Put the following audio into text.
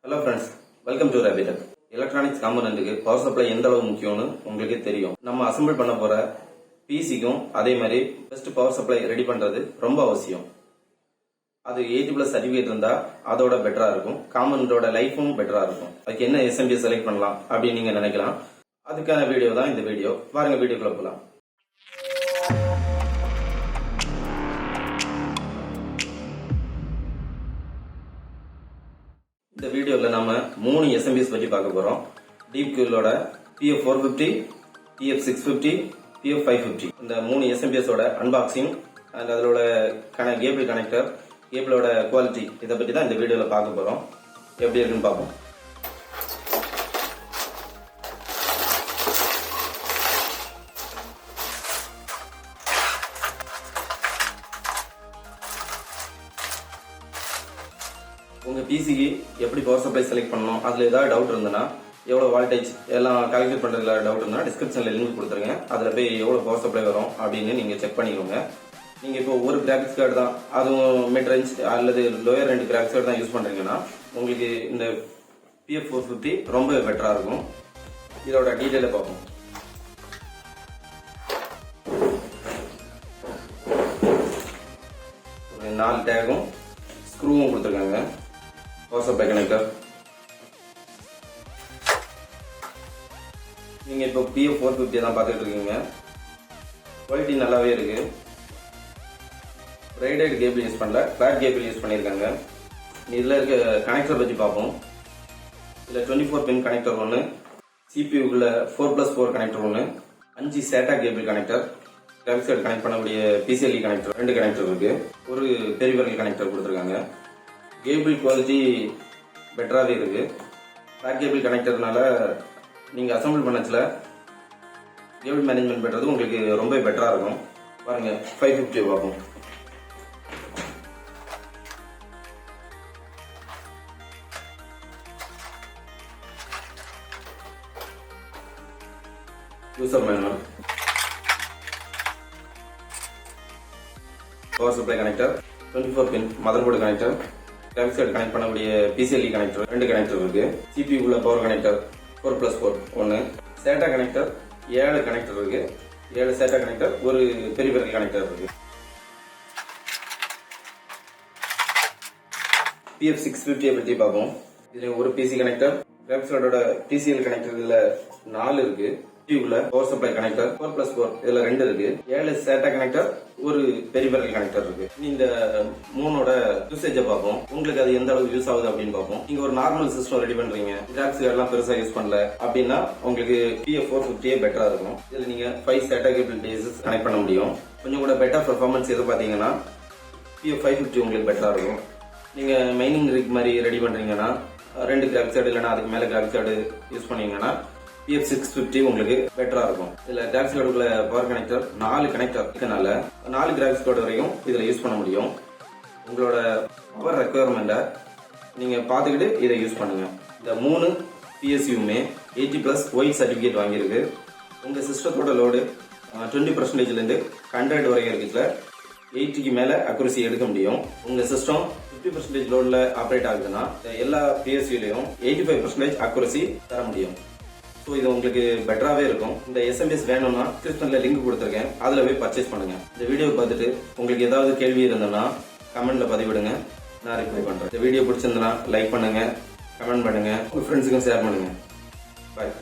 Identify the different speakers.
Speaker 1: Hello friends, welcome to Rabbit. Electronics component power supply எந்த அளவு முக்கியம்னு உங்களுக்கு தெரியும். நம்ம அசெம்பிள் பண்ண போற பிசிக்கும் அதே மாதிரி பெஸ்ட் பவர் சப்ளை ரெடி பண்றது ரொம்ப அவசியம். அது 80+ சர்டிபிகேட் இருந்தா அதோட பெட்டரா இருக்கும். காம்பனன்ட்டோட லைஃபும் பெட்டரா இருக்கும். அதுக்கு என்ன எஸ்எம்பி செலக்ட் பண்ணலாம் அப்படின்னு நீங்க நினைக்கலாம். அதுக்கான வீடியோ தான் இந்த வீடியோ. வாங்க வீடியோக்குள்ள போலாம். இந்த வீடியோல நாம 3 எஸ்எம்பிஎஸ் பத்தி பார்க்க போறோம். Deepcoolோட PF450, PF650, PF550 இந்த 3 எஸ்எம்பிஎஸ் ஓட அன்பாக்சிங் அண்ட் அதோட கேபிள் கனெக்டர், கேபிளோட குவாலிட்டி இத பத்தி தான் இந்த வீடியோல பார்க்க போறோம். எப்படி இருக்குன்னு பார்ப்போம். உங்க பிசிக்கு எப்படி பவர் சப்ளை செலக்ட் பண்ணணும், அதுல ஏதாவது டவுட் இருந்ததுன்னா, எவ்வளவு வோல்டேஜ் எல்லாம் கால்குலேட் பண்றதுல டவுட் இருந்தா டிஸ்கிரிப்ஷன்ல லிங்க் கொடுத்துருங்க. அதுல போய் எவ்வளவு பவர் சப்ளை வரும் அப்படின்னு நீங்க செக் பண்ணிக்கோங்க. நீங்க இப்போ ஒரு கிராபிக்ஸ் கார்டு தான், அதுவும் மிட் ரேஞ்ச் அல்லது லோயர் ரெண்டு கிராபிக்ஸ் கார்டு தான் யூஸ் பண்றீங்கன்னா உங்களுக்கு இந்த PF450 ரொம்ப பெட்டரா இருக்கும். இதோட டீடைல பார்ப்போம். ஒரு 4 டேகும் ஸ்க்ரூவும் கொடுத்துருக்காங்க. Power supply connector. நீங்க இப்போ PF450 தான் பார்த்துட்டு இருக்கீங்க. குவாலிட்டி நல்லாவே இருக்கு. ரைடட் கேபிள் யூஸ் பண்ணல, பேக் கேபிள் யூஸ் பண்ணியிருக்காங்க. இதுல இருக்க கனெக்டர் பத்தி பார்ப்போம். இதுல 24 பின் கனெக்டர் ஒன்று, சிபியூக்குள்ள 4+4 கனெக்டர் ஒன்று, 5 SATA cable connector, graphics card connect பண்ணக்கூடிய PCLE கனெக்டர் 2 கனெக்டர் இருக்கு. ஒரு பெரிஃபெரல் கனெக்டர் கொடுத்துருக்காங்க. கேபிள் குவாலிட்டி பெட்டராகவே இருக்கு. பேக் கேபிள் கனெக்டர்னால நீங்க அசெம்பிள் பண்ணச்சுல கேபிள் மேனேஜ்மெண்ட் பண்றது உங்களுக்கு ரொம்ப பெட்டரா இருக்கும். பாருங்க 550 பார்ப்போம். User manual, power supply connector, 24 pin motherboard connector, graphics card connect பண்ணக்கூடிய PCLE கனெக்டர் 2 கனெக்டர் இருக்கு. CPU உள்ள பவர் கனெக்டர் 4+4 ஒன்று, SATA கனெக்டர் 7 கனெக்டர் இருக்கு. 7 SATA கனெக்டர், ஒரு பெரிஃபெரல் கனெக்டர் இருக்கு. PF650 பத்தி பார்ப்போம். இதுல ஒரு PC கனெக்டர், கிராபிக்ஸ் கார்டோட PCL கனெக்டர் இதுல 4 இருக்கு. உள்ள பவர் சப்ளை கனெக்டர் 4+4 இதுல 2 இருக்கு. 7 SATA கனெக்டர், ஒரு பெரிஃபெரல் கனெக்டர் இருக்கு. இந்த 3ஓட யூசேஜ் பார்ப்போம். உங்களுக்கு அது எந்த அளவுக்கு யூஸ் ஆகுது அப்படின்னு பார்ப்போம். நீங்க ஒரு நார்மல் சிஸ்டம் ரெடி பண்றீங்க, கிராபிக்ஸ் கார்டு எல்லாம் பெருசா யூஸ் பண்ணல அப்படின்னா உங்களுக்கு PF450 பெட்டரா இருக்கும். இதுல நீங்க 5 SATA கேபிள் பேசஸ் கனெக்ட் பண்ண முடியும். கொஞ்சம் கூட பெட்டர் பெர்ஃபார்மன்ஸ் எது பாத்தீங்கன்னா PF550 உங்களுக்கு பெட்டரா இருக்கும். நீங்க மைனிங் ரிக் மாதிரி ரெடி பண்றீங்கன்னா 2 கிராபிக்ஸ் கார்டு இல்லைன்னா அதுக்கு மேல கிராபிக்ஸ் கார்டு யூஸ் பண்ணீங்கன்னா PF650 உங்களுக்கு பெட்டரா இருக்கும். இதுல கிராபிக்ஸ் கார்டுக்குள்ள பவர் கனெக்டர் 4 கனெக்டர் இருக்கனால 4 கிராபிக்ஸ் கார்டு வரையும் இதுல யூஸ் பண்ண முடியும். உங்களோட பவர் ரெக்குயர்மெண்ட்டை நீங்க பாத்துக்கிட்டு இதை யூஸ் பண்ணுங்க. இந்த 3 PSUமே 80+ ஒயிட் சர்டிபிகேட் வாங்கியிருக்கு. உங்க சிஸ்டத்தோட லோடு 20% இருந்து 100 வரைக்கும் இருக்குல்ல, 80க்கு மேல அக்குரசி எடுக்க முடியும். உங்க சிஸ்டம் 50% லோட்ல ஆப்ரேட் ஆகுதுன்னா எல்லா PSUலயும் 85% அக்குரசி தர முடியும். ஸோ இது உங்களுக்கு பெட்டராகவே இருக்கும். இந்த எஸ்எம்பிஎஸ் வேணும்னா டிஸ்கிரிப்ஷன்ல லிங்க் கொடுத்துருக்கேன், அதில் போய் பர்ச்சேஸ் பண்ணுங்க. இந்த வீடியோ பார்த்துட்டு உங்களுக்கு ஏதாவது கேள்வி இருந்ததுன்னா கமெண்ட்ல பதிவிடுங்க, நான் ரிப்ளை பண்றேன். இந்த வீடியோ பிடிச்சிருந்தனா லைக் பண்ணுங்க, கமெண்ட் பண்ணுங்க, உங்க ஃப்ரெண்ட்ஸுக்கும் ஷேர் பண்ணுங்க. பாய்.